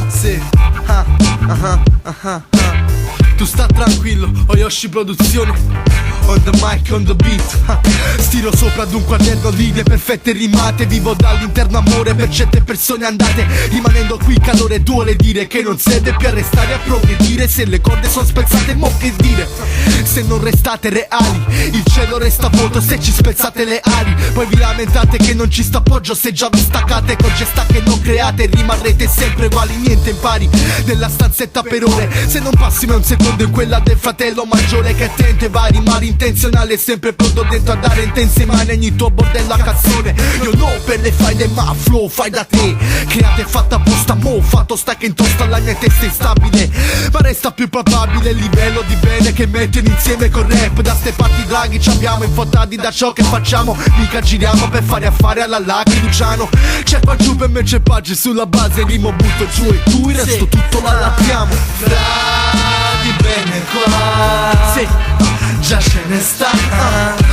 Sì. Tu sta tranquillo, Oyoshi Produzione. On the mic, on the beat. Stiro sopra ad un quaderno linee perfette rimate. Vivo dall'interno amore per certe persone andate. Rimanendo qui calore duole dire che non serve più a restare a progredire. Se le corde sono spezzate mo che dire. Se non restate reali il cielo resta vuoto se ci spezzate le ali. Poi vi lamentate che non ci sta appoggio se già vi staccate. Con gesta che non create rimarrete sempre uguali, niente impari nella stanzetta per ore. Se non passi ma un secondo in quella del fratello maggiore che attente vari mari intenzionale, sempre pronto dentro a dare intense mani ogni tuo bordello a cazzone. Io no per le faide ma flow fai da te. Create fatta apposta mo fatto sta che intosta la mia testa instabile. Ma resta più probabile il livello di bene che mettono insieme col rap. Da ste parti draghi ci abbiamo infodati da ciò che facciamo. Mica giriamo per fare affari alla Lucky Luciano. C'è qua giù per me c'è pace sulla base rimo butto giù e tu il resto tutto la lappiamo. Di bene qua, sì, già ce ne sta.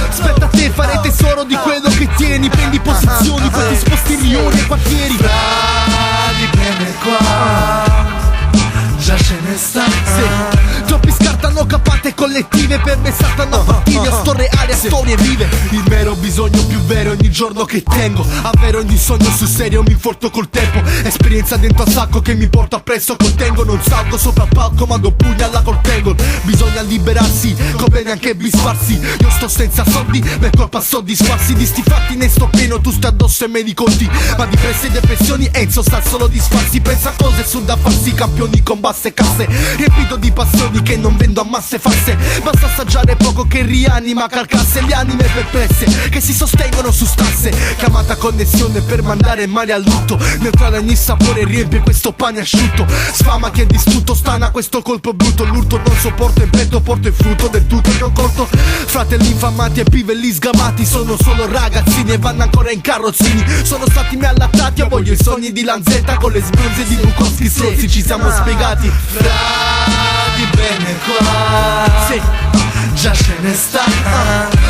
Aspetta te, fare tesoro di quello che tieni. Prendi posizioni, poi ti sposti milioni e quartieri. Di bene qua, già ce ne sta. Sì. Troppi scartano capate collettive, per me saltano a partire. Sto reale a storie vive. Il mero bisogno più vero ogni giorno che tengo. Avvero ogni sogno sul serio mi inforto col tempo. Esperienza dentro a sacco che mi porto appresso col tengo. Non salgo sopra il palco ma do pugna alla col tengo. Bisogna liberarsi, conviene anche bisfarsi. Io sto senza soldi, per colpa soddisfarsi. Di sti fatti ne sto pieno, tu stai addosso e me li conti. Ma di presse e depressioni Enzo sta solo disfarsi. Pensa a cose su da farsi, campioni con basse casse. Riempito di passioni che non vendo a masse false. Basta assaggiare poco che rianima carcasse. Le anime perplesse che si sostengono su stasse. Chiamata connessione per mandare male al lutto. Neutrale ogni sapore riempie questo pane asciutto. Sfama chi è distrutto, stana questo colpo brutto. L'urto non sopporto in petto, porto il frutto del tutto che ho colto. Fratelli infamati e pivelli sgamati. Sono solo ragazzini e vanno ancora in carrozzini. Sono stati me allattati, io voglio i sogni di Lanzetta. Con le sbronze di Bukowski stronzi ci siamo spiegati. Di bene qua, sì, già ce ne sta.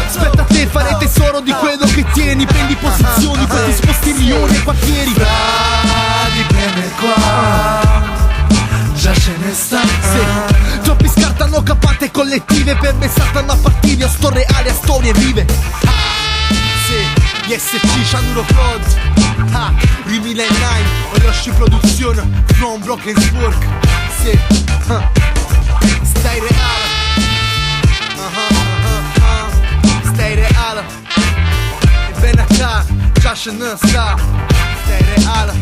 aspetta te, fare tesoro di quello che tieni. Prendi posizioni, poi ti sposti milioni e quartieri. Di bene qua, già ce ne sta. Sì. Troppi scartano capate collettive, per me saltano a partire. Io sto reale a storie vive. Sì, gli SC, Shanuro Prod, Rimile 9, Oyoshi Produzione, From Brokensburg. Sì, stai reale. Stai reale. E ben a ca, Josh non sta. Stai reale.